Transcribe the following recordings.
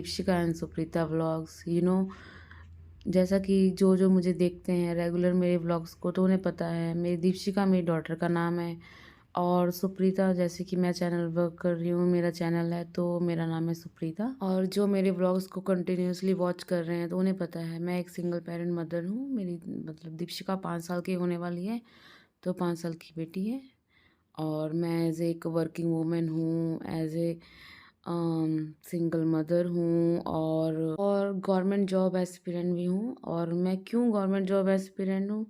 Deepshikha and Suprita vlogs. जैसा कि जो मुझे देखते हैं रेगुलर मेरे व्लॉग्स को, तो उन्हें पता है मेरी दीपशिका मेरी डॉटर का नाम है। और सुप्रीता, जैसे कि मैं चैनल वर्क कर रही हूँ, मेरा चैनल है तो मेरा नाम है सुप्रीता। और जो मेरे व्लॉग्स को कंटिन्यूअसली वॉच कर रहे हैं तो उन्हें पता है मैं एक सिंगल पेरेंट मदर हूँ। मेरी मतलब दीपशिका 5 साल की होने वाली है, तो 5 साल की बेटी है। और मैं एज एक वर्किंग वूमेन हूँ, एज ए सिंगल मदर हूँ, और गवर्नमेंट जॉब एस्पिरेंट भी हूँ। और मैं क्यों गवर्नमेंट जॉब एस्पिरेंट हूँ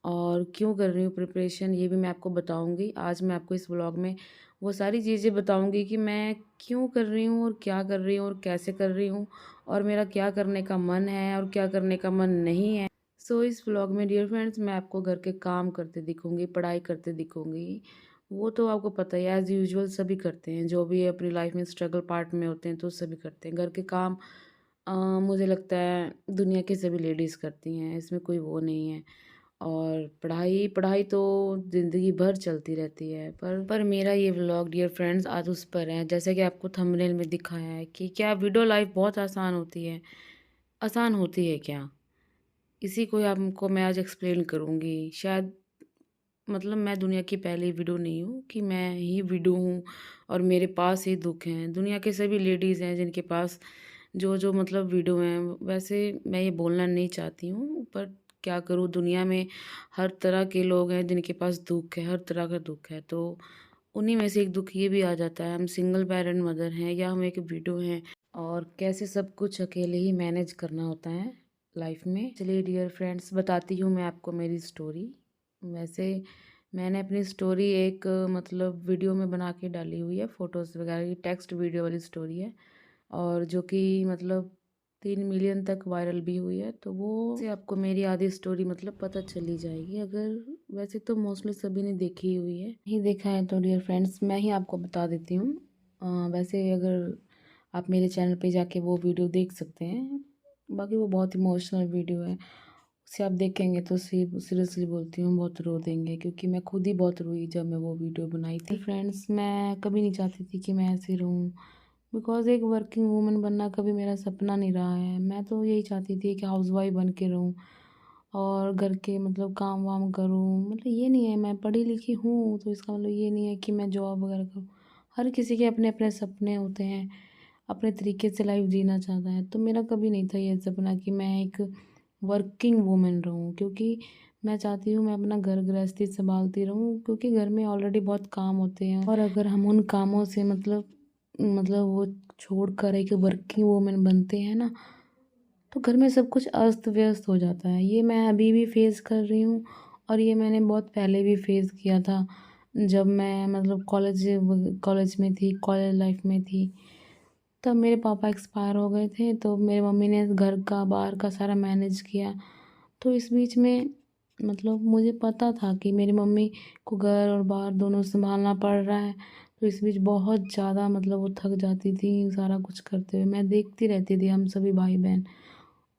और क्यों कर रही हूँ प्रिपरेशन, ये भी मैं आपको बताऊँगी। आज मैं आपको इस व्लॉग में वो सारी चीज़ें बताऊँगी कि मैं क्यों कर रही हूँ और क्या कर रही हूँ और कैसे कर रही हूँ, और मेरा क्या करने का मन है और क्या करने का मन नहीं है। सो इस व्लॉग में डियर फ्रेंड्स, मैं आपको घर के काम करते दिखूँगी, पढ़ाई करते दिखूँगी। वो तो आपको पता ही है, एज़ यूजुअल सभी करते हैं, जो भी अपनी लाइफ में स्ट्रगल पार्ट में होते हैं तो सभी करते हैं। घर के काम मुझे लगता है दुनिया की सभी लेडीज़ करती हैं, इसमें कोई वो नहीं है। और पढ़ाई पढ़ाई तो ज़िंदगी भर चलती रहती है, पर मेरा ये व्लॉग डियर फ्रेंड्स आज उस पर है, जैसे कि आपको थंबनेल में दिखाया है कि क्या विडो लाइफ बहुत आसान होती है। आसान होती है क्या? इसी को आपको मैं आज एक्सप्लेन करूँगी। शायद मतलब मैं दुनिया की पहली विडो नहीं हूँ कि मैं ही विडो हूँ और मेरे पास ही दुख हैं। दुनिया के सभी लेडीज़ हैं जिनके पास जो मतलब विडो हैं। वैसे मैं ये बोलना नहीं चाहती हूँ, पर क्या करूँ, दुनिया में हर तरह के लोग हैं जिनके पास दुख है, हर तरह का दुख है। तो उन्हीं में से एक दुख ये भी आ जाता है, हम सिंगल पेरेंट मदर हैं या हम एक विडो हैं, और कैसे सब कुछ अकेले ही मैनेज करना होता है लाइफ में। चलिए डियर फ्रेंड्स, बताती हूँ मैं आपको मेरी स्टोरी। वैसे मैंने अपनी स्टोरी एक मतलब वीडियो में बना के डाली हुई है, फ़ोटोज़ वगैरह की, टेक्स्ट वीडियो वाली स्टोरी है, और जो कि मतलब 3 मिलियन तक वायरल भी हुई है। तो वो से आपको मेरी आधी स्टोरी मतलब पता चली जाएगी। अगर वैसे तो मोस्टली सभी ने देखी हुई है, नहीं देखा है तो डियर फ्रेंड्स मैं ही आपको बता देती हूँ। वैसे अगर आप मेरे चैनल पे जाके वो वीडियो देख सकते हैं, बाकी वो बहुत इमोशनल वीडियो है। उसे आप देखेंगे तो सीरियसली बोलती हूँ बहुत रो देंगे, क्योंकि मैं खुद ही बहुत रोई जब मैं वो वीडियो बनाई थी। फ्रेंड्स, मैं कभी नहीं चाहती थी कि मैं ऐसे रहूँ, बिकॉज़ एक वर्किंग वूमन बनना कभी मेरा सपना नहीं रहा है। मैं तो यही चाहती थी कि हाउसवाइफ बन के रहूँ और घर के मतलब काम वाम करूँ। मतलब ये नहीं है मैं पढ़ी लिखी हूँ तो इसका मतलब ये नहीं है कि मैं जॉब वगैरह करूँ। हर किसी के अपने अपने सपने होते हैं, अपने तरीके से लाइफ जीना चाहता है। तो मेरा कभी नहीं था ये सपना कि मैं एक वर्किंग वूमेन रहूँ, क्योंकि मैं चाहती हूँ मैं अपना घर गृहस्थी संभालती रहूँ, क्योंकि घर में ऑलरेडी बहुत काम होते हैं। और अगर हम उन कामों से मतलब वो छोड़कर एक वर्किंग वूमेन बनते हैं ना, तो घर में सब कुछ अस्त व्यस्त हो जाता है। ये मैं अभी भी फेस कर रही हूँ, और ये मैंने बहुत पहले भी फेस किया था जब मैं मतलब कॉलेज में थी, कॉलेज लाइफ में थी। तब मेरे पापा एक्सपायर हो गए थे, तो मेरी मम्मी ने घर का बाहर का सारा मैनेज किया। तो इस बीच में मतलब मुझे पता था कि मेरी मम्मी को घर और बाहर दोनों संभालना पड़ रहा है। तो इस बीच बहुत ज़्यादा मतलब वो थक जाती थी सारा कुछ करते हुए। मैं देखती रहती थी हम सभी भाई बहन।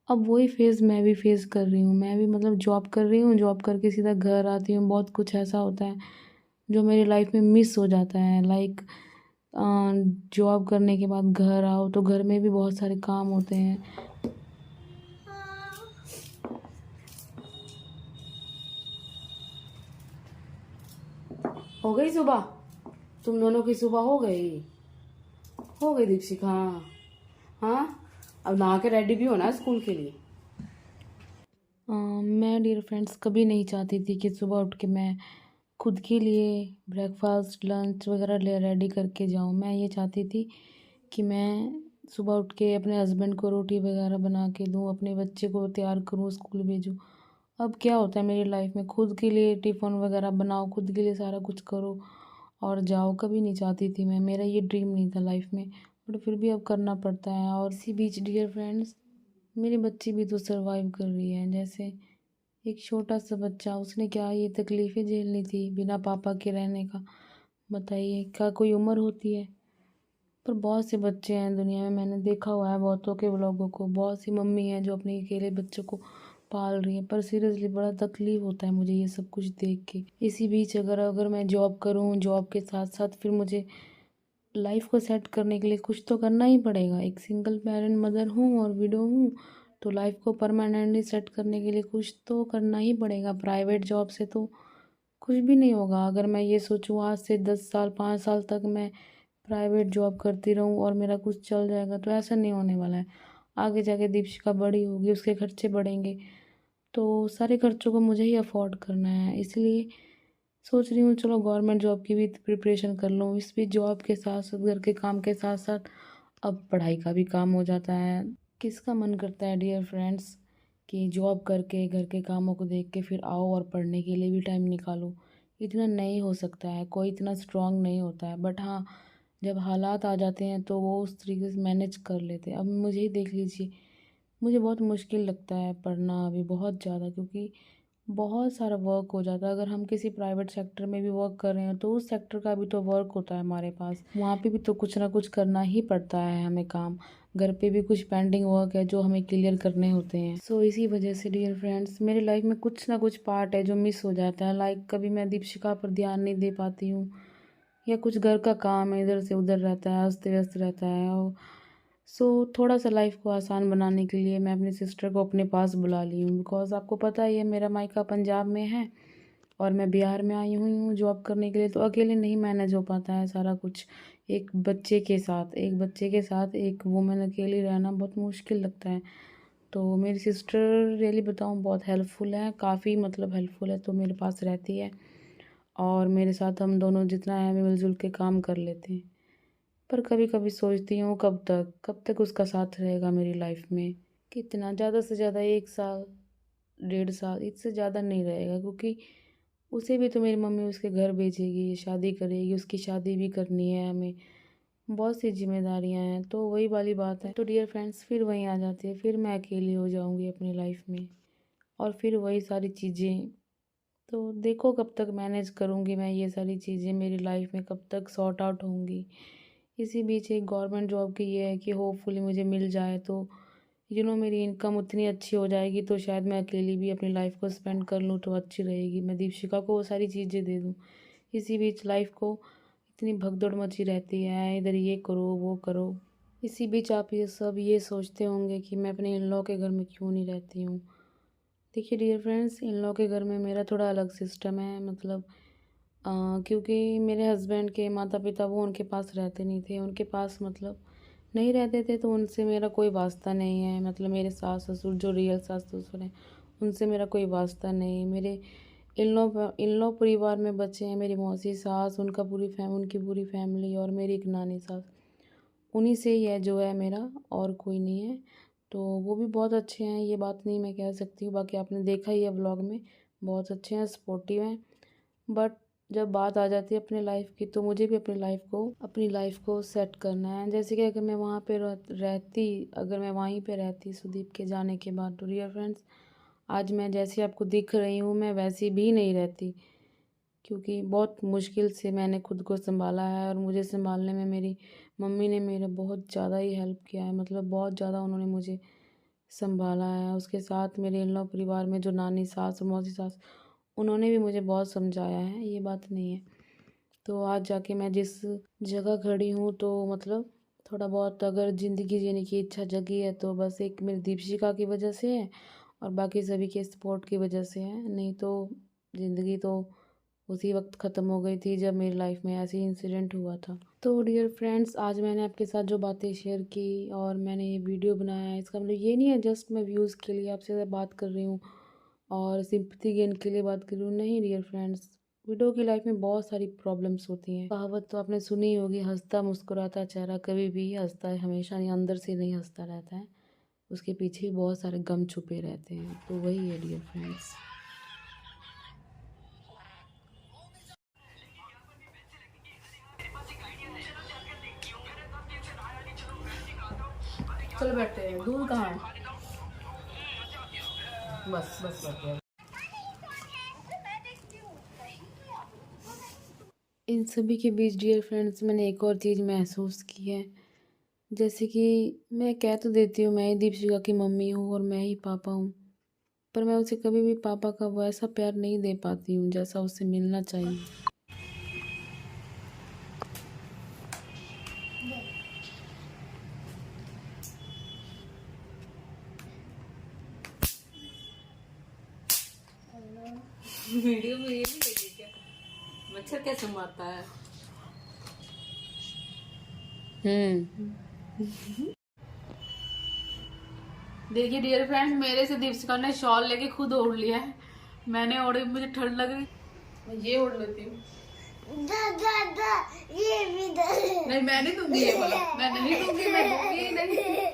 अब वही फ़ेज़ मैं भी फ़ेस कर रही हूँ। मैं भी मतलब जॉब कर रही हूँ, जॉब करके सीधा घर आती हूँ। बहुत कुछ ऐसा होता है जो मेरी लाइफ में मिस हो जाता है। लाइक जॉब करने के बाद घर आओ तो घर में भी बहुत सारे काम होते हैं। हो गई सुबह? तुम दोनों की सुबह हो गई? हो गई दीक्षिका? हाँ हाँ, अब नहा के रेडी भी होना है स्कूल के लिए। मैं डियर फ्रेंड्स कभी नहीं चाहती थी कि सुबह उठ के मैं खुद के लिए ब्रेकफास्ट लंच वगैरह ले रेडी करके जाऊँ। मैं ये चाहती थी कि मैं सुबह उठ के अपने हस्बैंड को रोटी वगैरह बना के दूँ, अपने बच्चे को तैयार करूँ, स्कूल भेजूँ। अब क्या होता है मेरी लाइफ में, खुद के लिए टिफ़िन वगैरह बनाओ, खुद के लिए सारा कुछ करो और जाओ। कभी नहीं चाहती थी मैं, मेरा ये ड्रीम नहीं था लाइफ में, बट फिर भी अब करना पड़ता है। और इसी बीच डियर फ्रेंड्स मेरी बच्ची भी तो सर्वाइव कर रही है। जैसे एक छोटा सा बच्चा, उसने क्या ये तकलीफ़ें झेलनी थी बिना पापा के रहने का। बताइए क्या कोई उम्र होती है? पर बहुत से बच्चे हैं दुनिया में, मैंने देखा हुआ है बहुतों के व्लॉगों को। बहुत सी मम्मी हैं जो अपने अकेले बच्चों को पाल रही हैं, पर सीरियसली बड़ा तकलीफ़ होता है मुझे ये सब कुछ देख के। इसी बीच अगर अगर मैं जॉब करूँ, जॉब के साथ साथ फिर मुझे लाइफ को सेट करने के लिए कुछ तो करना ही पड़ेगा। एक सिंगल पेरेंट मदर हूँ और विडो हूँ, तो लाइफ को परमानेंटली सेट करने के लिए कुछ तो करना ही पड़ेगा। प्राइवेट जॉब से तो कुछ भी नहीं होगा। अगर मैं ये सोचूँ आज से 10 साल 5 साल तक मैं प्राइवेट जॉब करती रहूँ और मेरा कुछ चल जाएगा, तो ऐसा नहीं होने वाला है। आगे जाके दीपिका बड़ी होगी, उसके खर्चे बढ़ेंगे, तो सारे खर्चों को मुझे ही अफोर्ड करना है। इसलिए सोच रही हूँ चलो गवर्नमेंट जॉब की भी प्रिपरेशन कर लूँ। इस भी जॉब के साथ साथ, घर के काम के साथ साथ अब पढ़ाई का भी काम हो जाता है। किसका मन करता है डियर फ्रेंड्स कि जॉब करके घर के कामों को देख के फिर आओ और पढ़ने के लिए भी टाइम निकालो। इतना नहीं हो सकता है, कोई इतना स्ट्रांग नहीं होता है। बट हाँ, जब हालात आ जाते हैं तो वो उस तरीके से मैनेज कर लेते हैं। अब मुझे ही देख लीजिए, मुझे बहुत मुश्किल लगता है पढ़ना अभी बहुत ज़्यादा, क्योंकि बहुत सारा वर्क हो जाता है। अगर हम किसी प्राइवेट सेक्टर में भी वर्क कर रहे हैं तो उस सेक्टर का भी तो वर्क होता है हमारे पास, वहाँ पे भी तो कुछ ना कुछ करना ही पड़ता है हमें काम। घर पे भी कुछ पेंडिंग वर्क है जो हमें क्लियर करने होते हैं। सो इसी वजह से डियर फ्रेंड्स, मेरी लाइफ में कुछ ना कुछ पार्ट है जो मिस हो जाता है। लाइक कभी मैं दीपिका पर ध्यान नहीं दे पाती हूँ, या कुछ घर का काम है इधर से उधर रहता है, अस्त व्यस्त रहता है। और सो थोड़ा सा लाइफ को आसान बनाने के लिए मैं अपनी सिस्टर को अपने पास बुला ली हूँ। बिकॉज़ आपको पता ही है मेरा मायका पंजाब में है और मैं बिहार में आई हुई हूँ जॉब करने के लिए, तो अकेले नहीं मैनेज हो पाता है सारा कुछ। एक बच्चे के साथ एक वुमेन अकेली रहना बहुत मुश्किल लगता है। तो मेरी सिस्टर रियली बताऊँ बहुत हेल्पफुल है, काफ़ी मतलब हेल्पफुल है, तो मेरे पास रहती है और मेरे साथ हम दोनों जितना है मिलजुल के काम कर लेते हैं। पर कभी कभी सोचती हूँ कब तक उसका साथ रहेगा मेरी लाइफ में। कितना ज़्यादा से ज़्यादा 1 साल 1.5 साल, इससे ज़्यादा नहीं रहेगा, क्योंकि उसे भी तो मेरी मम्मी उसके घर भेजेगी, शादी करेगी, उसकी शादी भी करनी है हमें, बहुत सी जिम्मेदारियां हैं। तो वही वाली बात है, तो डियर फ्रेंड्स फिर वहीं आ जाती है, फिर मैं अकेली हो जाऊंगी अपनी लाइफ में और फिर वही सारी चीज़ें। तो देखो कब तक मैनेज करूँगी मैं ये सारी चीज़ें, मेरी लाइफ में कब तक सॉर्ट आउट होंगी। इसी बीच एक गवर्नमेंट जॉब की ये है कि होपफुली मुझे मिल जाए तो मेरी इनकम उतनी अच्छी हो जाएगी, तो शायद मैं अकेली भी अपनी लाइफ को स्पेंड कर लूँ तो अच्छी रहेगी। मैं दीपिका को वो सारी चीज़ें दे दूँ। इसी बीच लाइफ को इतनी भगदौड़ मची रहती है, इधर ये करो वो करो। इसी बीच आप ये सोचते होंगे कि मैं अपने इन लॉ के घर में क्यों नहीं रहती हूँ। देखिए डियर फ्रेंड्स, इन लॉ के घर में मेरा थोड़ा अलग सिस्टम है। मतलब क्योंकि मेरे हस्बैंड के माता पिता वो उनके पास रहते नहीं थे, उनके पास मतलब नहीं रहते थे, तो उनसे मेरा कोई वास्ता नहीं है। मतलब मेरे सास ससुर जो रियल सास ससुर हैं, उनसे मेरा कोई वास्ता नहीं। मेरे इन लॉ परिवार में बच्चे हैं, मेरी मौसी सास, उनकी पूरी फैमिली और मेरी एक नानी सास, उन्हीं से ही है जो है मेरा, और कोई नहीं है। तो वो भी बहुत अच्छे हैं, ये बात नहीं मैं कह सकती हूँ। बाकी आपने देखा ही है व्लॉग में, बहुत अच्छे हैं, सपोर्टिव हैं। बट जब बात आ जाती है अपनी लाइफ की, तो मुझे भी अपनी लाइफ को सेट करना है। जैसे कि अगर मैं वहीं पे रहती सुदीप के जाने के बाद, तो डियर फ्रेंड्स आज मैं जैसी आपको दिख रही हूँ मैं वैसी भी नहीं रहती, क्योंकि बहुत मुश्किल से मैंने खुद को संभाला है। और मुझे संभालने में मेरी मम्मी ने मेरा बहुत ज़्यादा ही हेल्प किया है, मतलब बहुत ज़्यादा उन्होंने मुझे संभाला है। उसके साथ मेरे इन लॉ परिवार में जो नानी सास और मौसी सास, उन्होंने भी मुझे बहुत समझाया है, ये बात नहीं है। तो आज जाके मैं जिस जगह खड़ी हूँ, तो मतलब थोड़ा बहुत अगर ज़िंदगी जीने की इच्छा जगी है तो बस एक मेरी दीपिका की वजह से है और बाकी सभी के सपोर्ट की वजह से है। नहीं तो ज़िंदगी तो उसी वक्त ख़त्म हो गई थी जब मेरी लाइफ में ऐसे इंसिडेंट हुआ था। तो डियर फ्रेंड्स, आज मैंने आपके साथ जो बातें शेयर की और मैंने ये वीडियो बनाया है, इसका मतलब ये नहीं है जस्ट मैं व्यूज़ के लिए आपसे बात कर रही हूँ और सिंपैथी गेन के लिए बात कर रही हूँ। नहीं डियर फ्रेंड्स, विडो की लाइफ में बहुत सारी प्रॉब्लम्स होती हैं। कहावत तो आपने सुनी होगी, हंसता मुस्कुराता चेहरा कभी भी हंसता है हमेशा, नहीं अंदर से नहीं हंसता रहता है, उसके पीछे भी बहुत सारे गम छुपे रहते हैं। तो वही है डियर फ्रेंड्स। चलो बैठते हैं, दूध कहाँ है? बस बस बस। इन सभी के बीच डियर फ्रेंड्स मैंने एक और चीज़ महसूस की है। जैसे कि मैं कह तो देती हूँ मैं ही दीपिका की मम्मी हूँ और मैं ही पापा हूँ, पर मैं उसे कभी भी पापा का वैसा प्यार नहीं दे पाती हूँ जैसा उसे मिलना चाहिए। वीडियो में ये नहीं देखे क्या मच्छर कैसे मारता है। देखिए डियर फ्रेंड्स, मेरे से दीपशिका ने शॉल लेके खुद ओढ़ लिया है। मैंने ओढ़ी, मुझे ठंड लग रही, मैं ये ओढ़ लेती हूँ। ये भी नहीं मैं नहीं दूंगी, ये वाला मैं नहीं दूंगी, मैं दूंगी नहीं।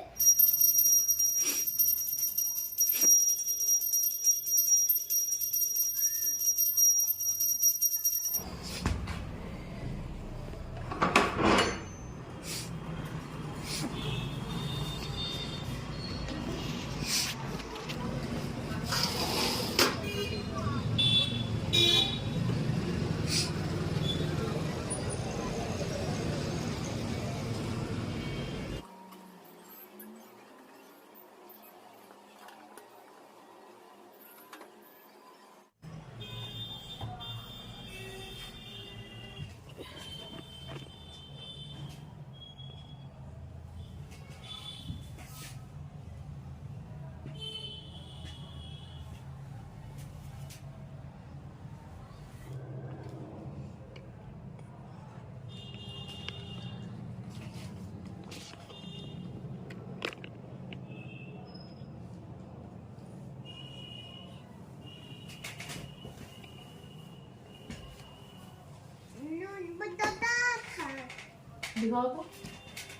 दिखाओ तो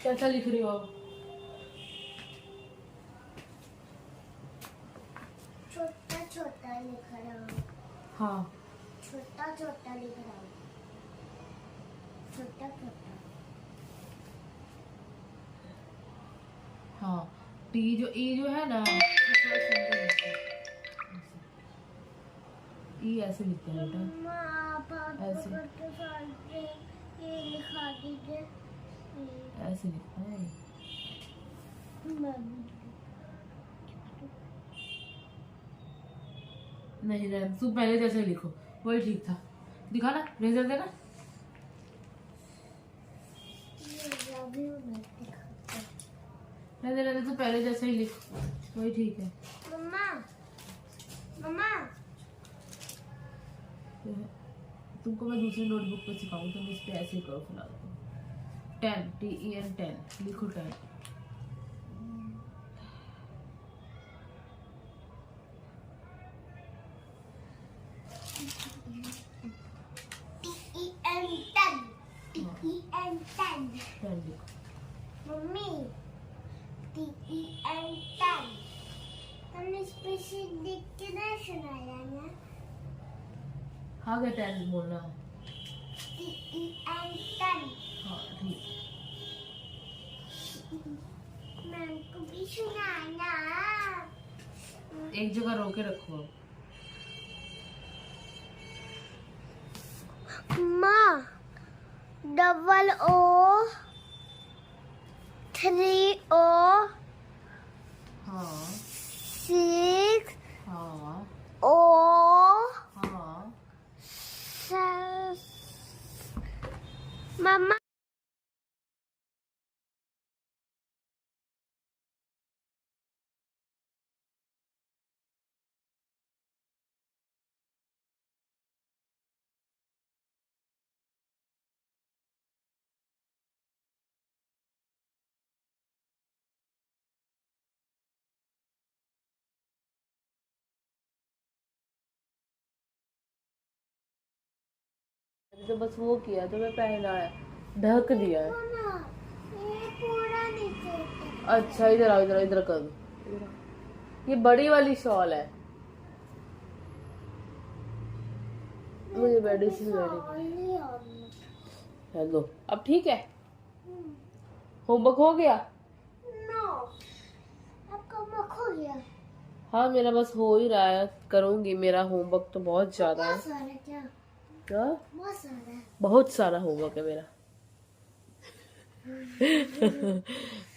कैसा लिख रही हो आप। छोटा छोटा लिख रहा हूँ। हाँ छोटा छोटा लिख रहा हूँ। छोटा छोटा। हाँ टी जो ई जो है ना ई ऐसे लिखते हैं बेटा, ऐसे ये लिखा दीजिए। ऐसे लिखता है। नहीं रहने, तू पहले जैसे लिखो वही ठीक था। दिखा ना, रेजर देना। रहने रहने, तू पहले जैसे ही लिख वही ठीक है। मम्मा मम्मा तुमको मैं दूसरी नोटबुक पे सिखाऊं, तुम इस पे ऐसे ही करो फिलहाल। 10 TEN 10 लिखो 10। मम्मी TEN 10 हमने स्पेशल लिख के नहीं सुनाया ना। हाँ क्या 10 बोलना। TEN 10 हाँ ठीक। मैम को भी सुनाना। एक जगह रोके रखो। माँ OO 3O हाँ 6 हाँ O हाँ। मम्मा तो बस वो किया तो मैं पहनाया, ढक दिया है। ये पूरा नीचे। अच्छा इधर आओ, इधर इधर कर दो। ये बड़ी वाली शॉल है, मुझे मेडिसिन हेलो। अब ठीक है, होमवर्क हो गया। नो आपका होमवर्क हो गया। हाँ मेरा बस हो ही रहा है, करूंगी। मेरा होमवर्क तो बहुत ज्यादा है। क्या? बहुत सारा होमवर्क है मेरा।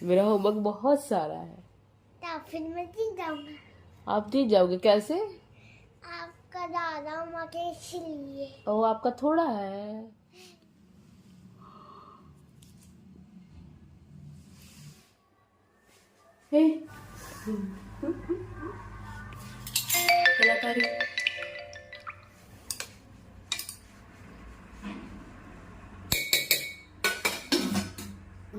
मेरा होमवर्क बहुत सारा है। तो फिर मैं जीत जाऊंगा। आप जीत जाओगे कैसे? आपका दादा माँ के इसलिए। ओ आपका थोड़ा है। कलाकारी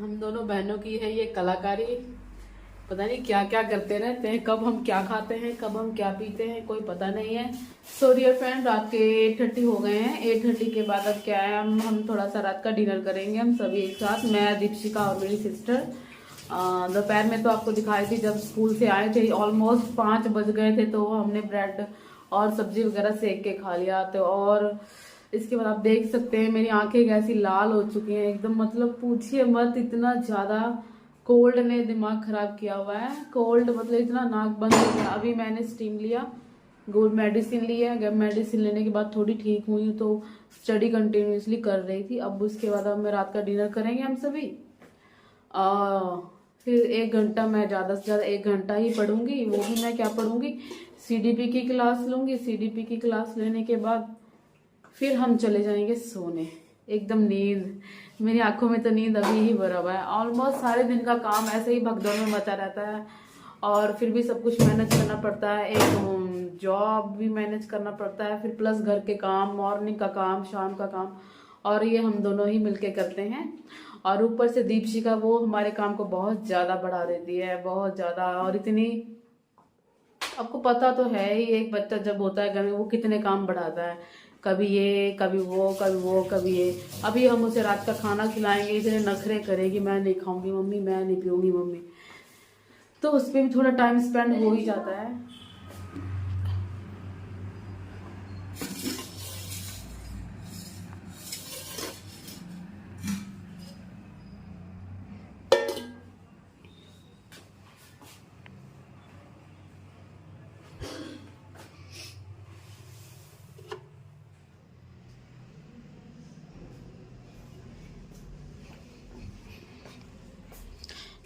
हम दोनों बहनों की है ये कलाकारी। पता नहीं क्या क्या करते रहते हैं, कब हम क्या खाते हैं, कब हम क्या पीते हैं, कोई पता नहीं है। सो डियर फ्रेंड, रात के 8:30 हो गए हैं। 8:30 के बाद अब क्या है, हम थोड़ा सा रात का डिनर करेंगे हम सभी एक साथ, मैं, दीपशिका और मेरी सिस्टर। दोपहर में तो आपको दिखाई थी जब स्कूल से आए थे, ऑलमोस्ट 5 बज गए थे, तो हमने ब्रेड और सब्जी वगैरह सेक के खा लिया। तो और इसके बाद आप देख सकते हैं मेरी आंखें कैसी लाल हो चुकी हैं एकदम, मतलब पूछिए मत, इतना ज्यादा कोल्ड ने दिमाग खराब किया हुआ है। कोल्ड मतलब इतना नाक बंद हो गया। अभी मैंने स्टीम लिया, गोल मेडिसिन ली है। मेडिसिन लेने के बाद थोड़ी ठीक हुई हूँ, तो स्टडी कंटिन्यूसली कर रही थी। अब उसके बाद अब मैं रात का डिनर करेंगे हम सभी। फिर 1 घंटा, मैं ज़्यादा से ज़्यादा 1 घंटा ही पढ़ूंगी। वो भी मैं क्या पढ़ूंगी, सीडीपी की क्लास लूंगी। सीडीपी की क्लास लेने के बाद फिर हम चले जाएंगे सोने, एकदम नींद। मेरी आंखों में तो नींद अभी ही भरा हुआ है। ऑलमोस्ट सारे दिन का काम ऐसे ही भगदड़ में मचा रहता है, और फिर भी सब कुछ मैनेज करना पड़ता है। एक जॉब भी मैनेज करना पड़ता है, फिर प्लस घर के काम, मॉर्निंग का काम, शाम का काम, और ये हम दोनों ही मिलके करते हैं। और ऊपर से दीपशिका वो हमारे काम को बहुत ज्यादा बढ़ा देती है, बहुत ज्यादा। और इतनी, आपको पता तो है ही, एक बच्चा जब होता है घर में वो कितने काम बढ़ाता है, कभी ये कभी वो कभी वो कभी ये। अभी हम उसे रात का खाना खिलाएंगे, इतने नखरे करेगी, मैं नहीं खाऊंगी मम्मी, मैं नहीं पीऊंगी मम्मी, तो उस पर भी थोड़ा टाइम स्पेंड हो ही जाता है।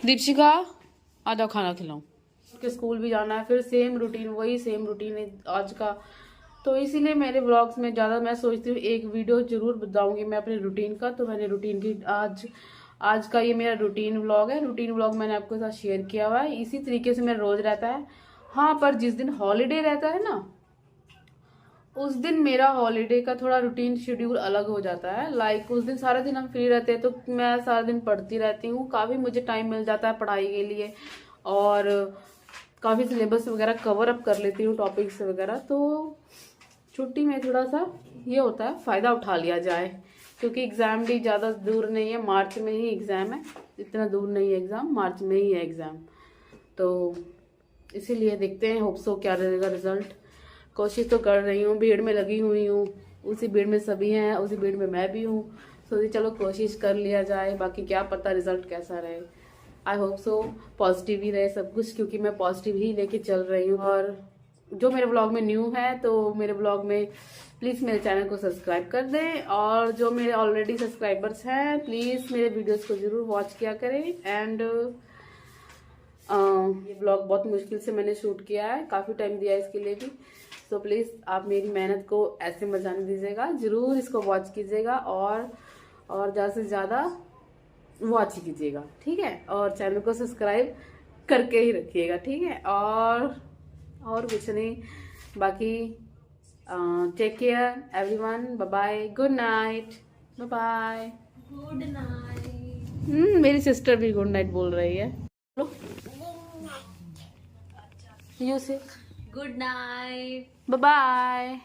दीपशिका आ जाओ, खाना खिलाऊं। के स्कूल भी जाना है, फिर सेम रूटीन, वही सेम रूटीन है आज का। तो इसीलिए मेरे व्लॉग्स में ज़्यादा मैं सोचती हूँ एक वीडियो जरूर बताऊंगी मैं अपने रूटीन का। तो मैंने रूटीन की आज का ये मेरा रूटीन व्लॉग है। रूटीन व्लॉग मैंने आपके साथ शेयर किया हुआ है, इसी तरीके से मेरा रोज रहता है। हाँ, पर जिस दिन हॉलीडे रहता है ना, उस दिन मेरा हॉलीडे का थोड़ा रूटीन शेड्यूल अलग हो जाता है। लाइक उस दिन सारा दिन हम फ्री रहते हैं, तो मैं सारा दिन पढ़ती रहती हूँ, काफ़ी मुझे टाइम मिल जाता है पढ़ाई के लिए, और काफ़ी सिलेबस वगैरह कवर अप कर लेती हूँ, टॉपिक्स वगैरह। तो छुट्टी में थोड़ा सा ये होता है, फ़ायदा उठा लिया जाए, क्योंकि एग्ज़ाम भी ज़्यादा दूर नहीं है, मार्च में ही एग्ज़ाम है, इतना दूर नहीं है एग्ज़ाम, मार्च में ही है एग्ज़ाम। तो इसीलिए देखते हैं, होप्सो क्या रहेगा रिजल्ट। कोशिश तो कर रही हूँ, भीड़ में लगी हुई हूँ, उसी भीड़ में सभी हैं, उसी भीड़ में मैं भी हूँ। सोची चलो कोशिश कर लिया जाए, बाकी क्या पता रिजल्ट कैसा रहे। आई होप सो पॉजिटिव ही रहे सब कुछ, क्योंकि मैं पॉजिटिव ही लेके चल रही हूँ। और जो मेरे ब्लॉग में न्यू है, तो मेरे ब्लॉग में प्लीज़ मेरे चैनल को सब्सक्राइब कर दें, और जो मेरे ऑलरेडी सब्सक्राइबर्स हैं प्लीज़ मेरे वीडियोज़ को ज़रूर वॉच किया करें। एंड ये ब्लॉग बहुत मुश्किल से मैंने शूट किया है, काफ़ी टाइम दिया है इसके लिए भी। तो प्लीज़ आप मेरी मेहनत को ऐसे मत जाने दीजिएगा, ज़रूर इसको वॉच कीजिएगा, और ज़्यादा से ज़्यादा वॉच ही कीजिएगा, ठीक है। और चैनल को सब्सक्राइब करके ही रखिएगा, ठीक है। और कुछ नहीं, बाकी take care everyone, bye bye, good night, bye bye, good night. मेरी सिस्टर भी गुड नाइट बोल रही है। यू से गुड नाइट, बाय बाय।